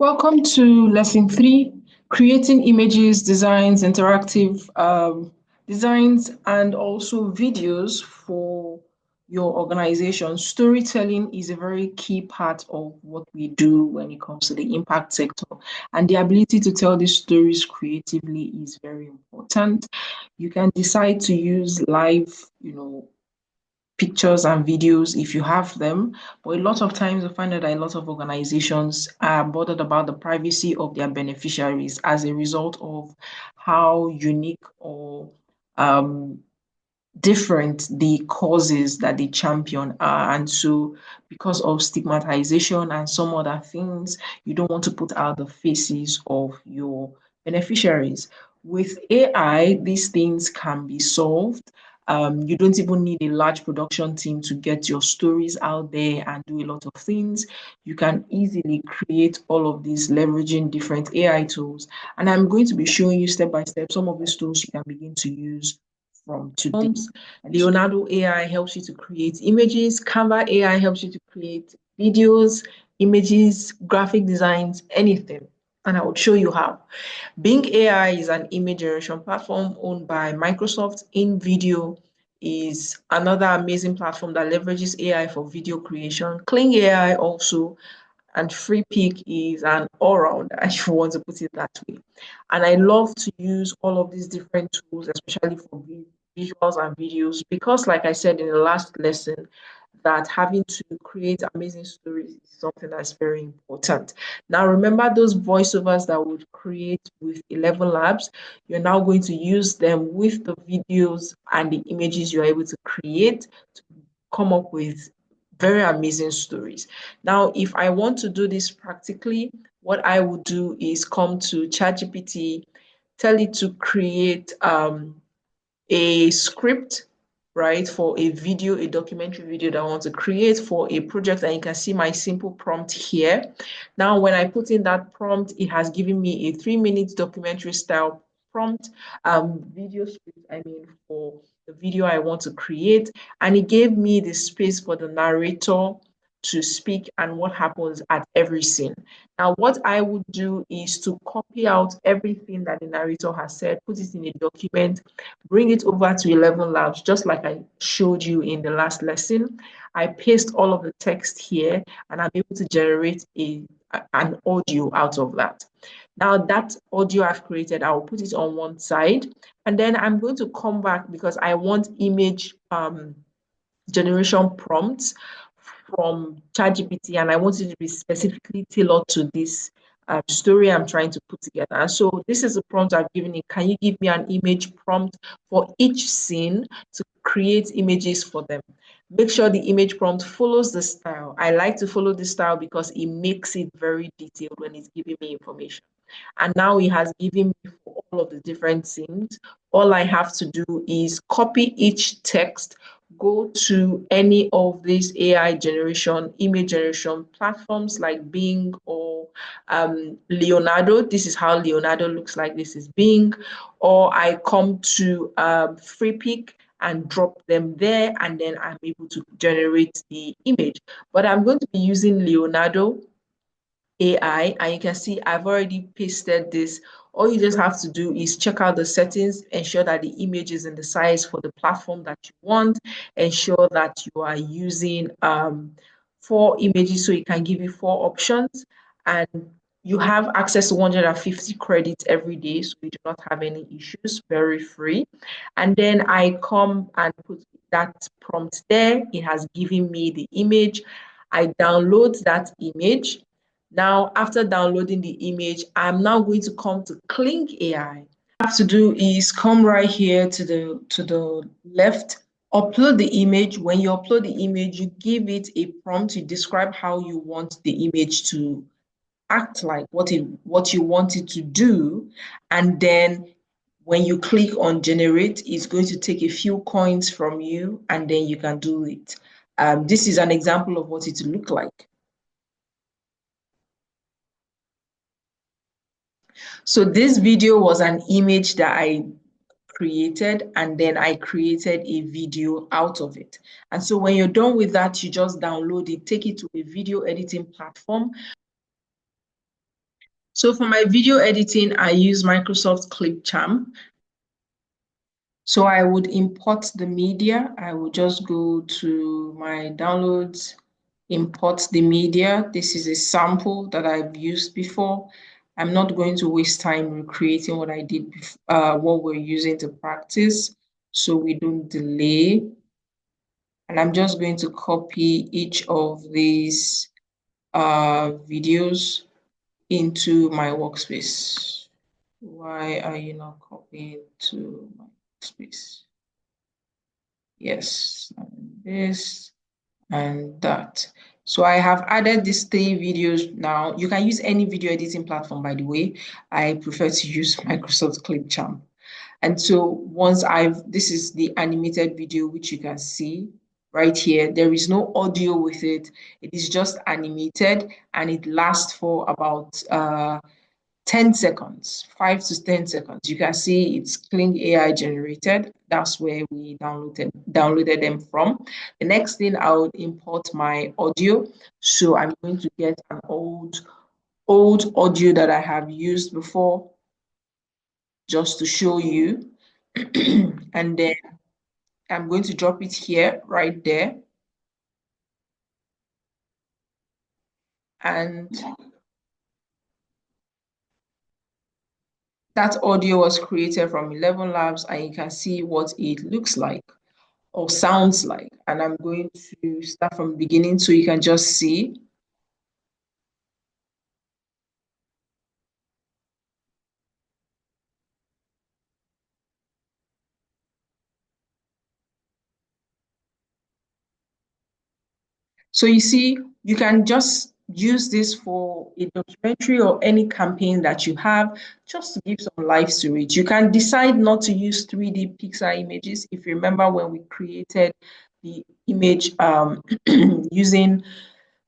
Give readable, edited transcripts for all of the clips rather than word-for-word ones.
Welcome to lesson 3, creating images, designs, interactive designs, and also videos for your organization. Storytelling is a very key part of what we do when it comes to the impact sector, and the ability to tell these stories creatively is very important. You can decide to use live, pictures and videos if you have them. But a lot of times you find that a lot of organizations are bothered about the privacy of their beneficiaries as a result of how unique or um, different the causes that they champion are. And so, because of stigmatization and some other things, you don't want to put out the faces of your beneficiaries. With AI, these things can be solved. You don't even need a large production team to get your stories out there and do a lot of things. You can easily create all of these leveraging different AI tools. And I'm going to be showing you step by step some of these tools you can begin to use from today. Leonardo AI helps you to create images. Canva AI helps you to create videos, images, graphic designs, anything. And I will show you how. Bing AI is an image generation platform owned by Microsoft. InVideo is another amazing platform that leverages AI for video creation. Kling AI also, and Free Peak is an all-rounder, if you want to put it that way. And I love to use all of these different tools, especially for visuals and videos, because like I said in the last lesson, that having to create amazing stories is something that's very important. Now, remember those voiceovers that would create with 11 Labs? You're now going to use them with the videos and the images you're able to create to come up with very amazing stories. Now, if I want to do this practically, what I would do is come to ChatGPT, tell it to create a script, right, for a video, a documentary video that I want to create for a project, and you can see my simple prompt here. Now, when I put in that prompt, it has given me a 3-minute documentary style prompt, video script, for the video I want to create, and it gave me the space for the narrator to speak and what happens at every scene. Now, what I would do is to copy out everything that the narrator has said, put it in a document, bring it over to 11 Labs, just like I showed you in the last lesson. I paste all of the text here, and I'm able to generate an audio out of that. Now, that audio I've created, I will put it on one side, and then I'm going to come back because I want image generation prompts from ChatGPT, and I want it to be specifically tailored to this story I'm trying to put together. And so this is a prompt I've given it. Can you give me an image prompt for each scene to create images for them? Make sure the image prompt follows the style. I like to follow the style because it makes it very detailed when it's giving me information. And now it has given me for all of the different scenes. All I have to do is copy each text, go to any of these AI generation, image generation platforms like Bing or Leonardo. This is how Leonardo looks like. This is Bing. Or I come to FreePic and drop them there, and then I'm able to generate the image. But I'm going to be using Leonardo AI, and you can see I've already pasted this. All you just have to do is check out the settings, ensure that the image is in the size for the platform that you want, ensure that you are using 4 images, so it can give you 4 options, and you have access to 150 credits every day, so you do not have any issues, very free. And then I come and put that prompt there. It has given me the image. I download that image. Now, after downloading the image, I'm now going to come to Kling AI. What I have to do is come right here to the left, upload the image. When you upload the image, you give it a prompt to describe how you want the image to act like, what you want it to do, and then when you click on generate, it's going to take a few coins from you, and then you can do it. This is an example of what it will look like. So this video was an image that I created, and then I created a video out of it. And so when you're done with that, you just download it, take it to a video editing platform. So for my video editing, I use Microsoft Clipchamp. So I would import the media. I would just go to my downloads, import the media. This is a sample that I've used before. I'm not going to waste time recreating what I did before, what we're using to practice, so we don't delay. And I'm just going to copy each of these videos into my workspace. Why are you not copying to my workspace? Yes, and this and that. So I have added these 3 videos now. You can use any video editing platform, by the way. I prefer to use Microsoft Clipchamp. And so this is the animated video, which you can see right here. There is no audio with it. It is just animated and it lasts for about 10 seconds, 5 to 10 seconds. You can see it's Kling AI generated. That's where we downloaded them from. The next thing, I would import my audio. So I'm going to get an old audio that I have used before just to show you. And then I'm going to drop it here, right there. And that audio was created from 11 Labs, and you can see what it looks like or sounds like. And I'm going to start from the beginning so you can just see. So you see, you can just use this for a documentary or any campaign that you have, just to give some life to it. You can decide not to use 3D Pixar images. If you remember when we created the image using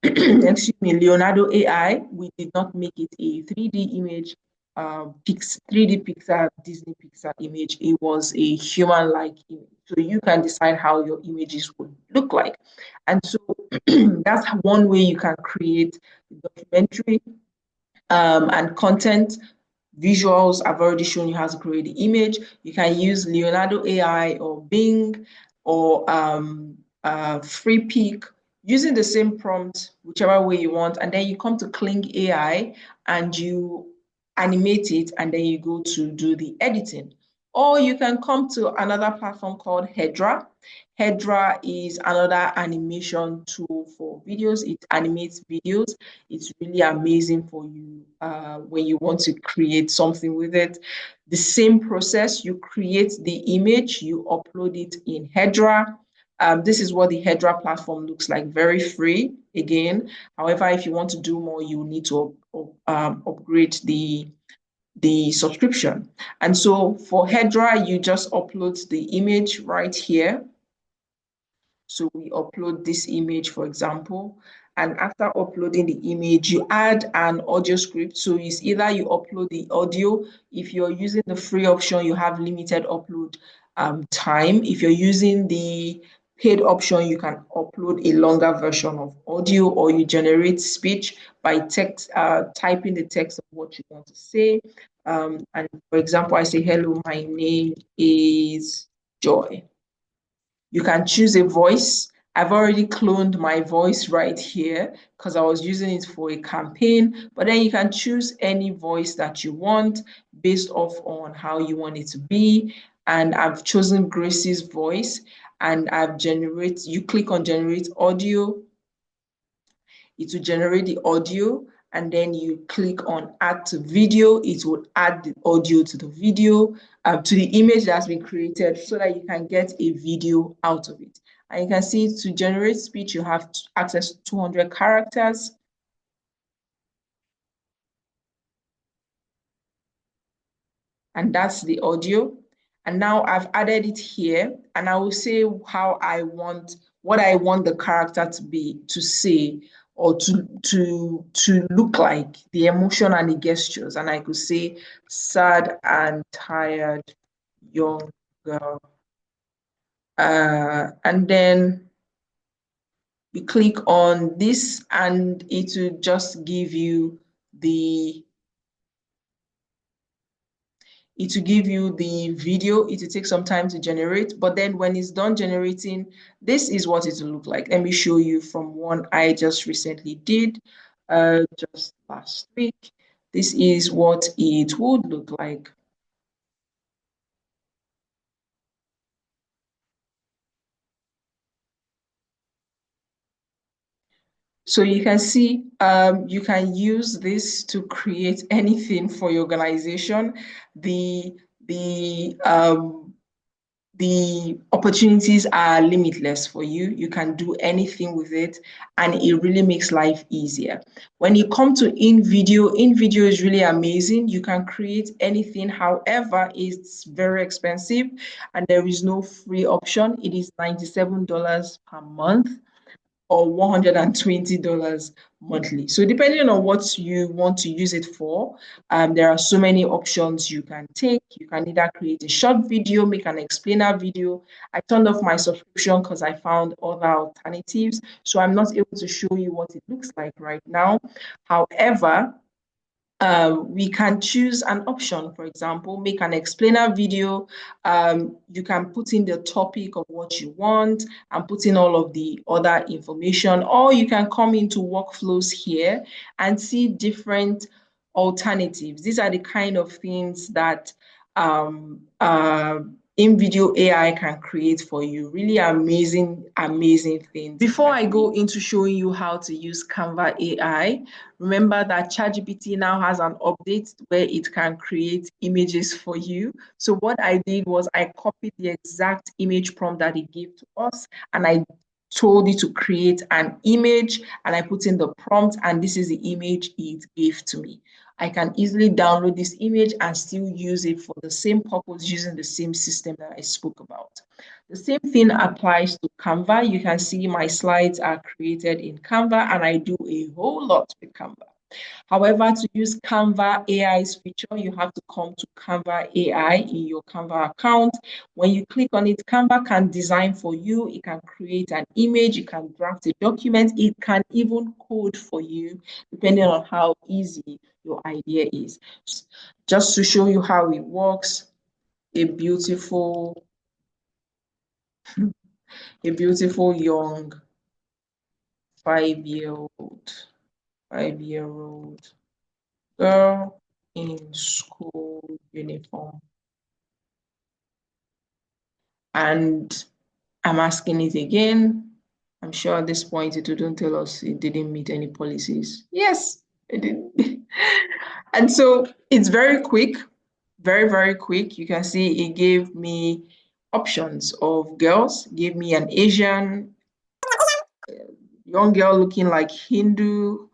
excuse me, Leonardo AI, we did not make it a 3D image, 3D Pixar, Disney Pixar image. It was a human-like image. So you can decide how your images would look like. And so that's one way you can create documentary and content. Visuals, I've already shown you how to create the image. You can use Leonardo AI or Bing or Free Peak using the same prompt, whichever way you want. And then you come to Kling AI and you animate it, and then you go to do the editing. Or you can come to another platform called Hedra. Hedra is another animation tool for videos. It animates videos. It's really amazing for you when you want to create something with it. The same process, you create the image, you upload it in Hedra. This is what the Hedra platform looks like, very free again. However, if you want to do more, you need to upgrade the subscription. And so for Hedra, you just upload the image right here. So we upload this image, for example, and after uploading the image, you add an audio script. So it's either you upload the audio. If you're using the free option, you have limited upload time. If you're using the paid option, you can upload a longer version of audio, or you generate speech by text, typing the text of what you want to say. And for example, I say, hello, my name is Joy. You can choose a voice. I've already cloned my voice right here because I was using it for a campaign, but then you can choose any voice that you want based off on how you want it to be. And I've chosen Grace's voice, and you click on generate audio, it will generate the audio, and then you click on add to video. It will add the audio to the video, to the image that's been created, so that you can get a video out of it. And you can see to generate speech, you have access to 200 characters. And that's the audio. And now I've added it here, and I will say what I want the character to say, or to look like, the emotion and the gestures. And I could say, sad and tired young girl. And then you click on this, and it will just give you the It will give you the video. It will take some time to generate, but then when it's done generating, this is what it will look like. Let me show you from one I just recently did, just last week. This is what it would look like. So you can see you can use this to create anything for your organization. The the um, the opportunities are limitless for you. You can do anything with it, and it really makes life easier. When you come to in video is really amazing. You can create anything. However, it's very expensive, and there is no free option. It is $97 per month or $120 monthly. So depending on what you want to use it for, there are so many options you can take. You can either create a short video, make an explainer video. I turned off my subscription because I found other alternatives. So I'm not able to show you what it looks like right now. However, we can choose an option, for example, make an explainer video. You can put in the topic of what you want and put in all of the other information, or you can come into workflows here and see different alternatives. These are the kind of things that in video AI can create for you. Really amazing, amazing things. Before I go into showing you how to use Canva AI, remember that ChatGPT now has an update where it can create images for you. So what I did was I copied the exact image prompt that it gave to us, and I told it to create an image, and I put in the prompt, and this is the image it gave to me. I can easily download this image and still use it for the same purpose using the same system that I spoke about. The same thing applies to Canva. You can see my slides are created in Canva, and I do a whole lot with Canva. However, to use Canva AI's feature, you have to come to Canva AI in your Canva account. When you click on it, Canva can design for you. It can create an image. It can draft a document. It can even code for you, depending on how easy your idea is. Just to show you how it works, a beautiful, a beautiful young 5-year-old, 5-year-old girl in school uniform. And I'm asking it again. I'm sure at this point it wouldn't tell us it didn't meet any policies. Yes, it did. And so it's very quick, very, very quick. You can see it gave me options of girls, gave me an Asian young girl looking like Hindu,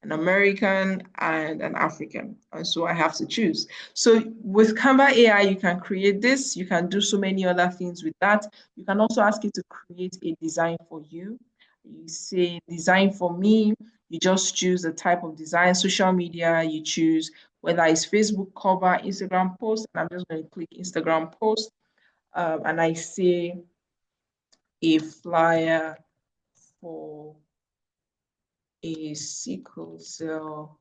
an American, and an African. And so I have to choose. So with Canva AI, you can create this. You can do so many other things with that. You can also ask it to create a design for you. You say design for me. You just choose the type of design, social media, you choose whether it's Facebook cover, Instagram post, and I'm just going to click Instagram post. And I say a flyer for a sickle cell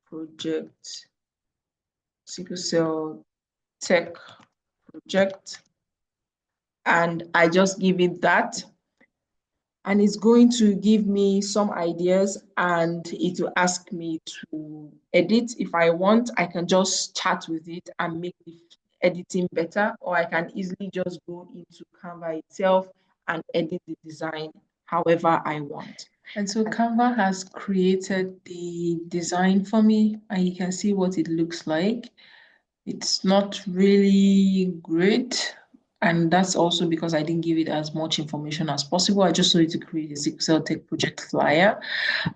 project, sickle cell tech project, and I just give it that, and it's going to give me some ideas, and it will ask me to edit. If I want, I can just chat with it and make the editing better, or I can easily just go into Canva itself and edit the design however I want. And so Canva has created the design for me, and you can see what it looks like. It's not really great, and that's also because I didn't give it as much information as possible. I just wanted to create a Excel Tech project flyer.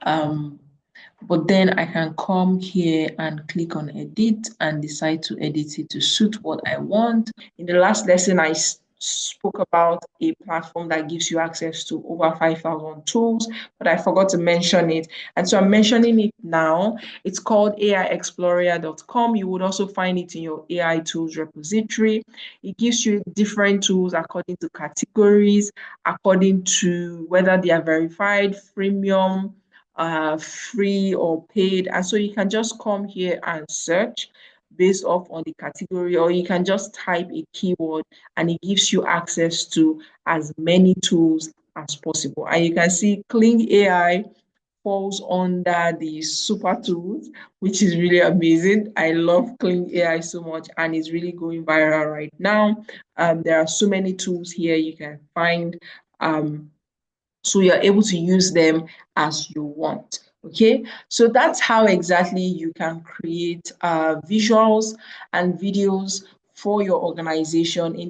Um, but then I can come here and click on edit and decide to edit it to suit what I want. In the last lesson, I spoke about a platform that gives you access to over 5,000 tools, but I forgot to mention it. And so I'm mentioning it now. It's called aiexplorer.com. You would also find it in your AI tools repository. It gives you different tools according to categories, according to whether they are verified, freemium, free or paid. And so you can just come here and search. based off on the category, or you can just type a keyword and it gives you access to as many tools as possible. And you can see Kling AI falls under the super tools, which is really amazing. I love Kling AI so much, and it's really going viral right now. There are so many tools here you can find. So you're able to use them as you want. Okay, so that's how exactly you can create visuals and videos for your organization in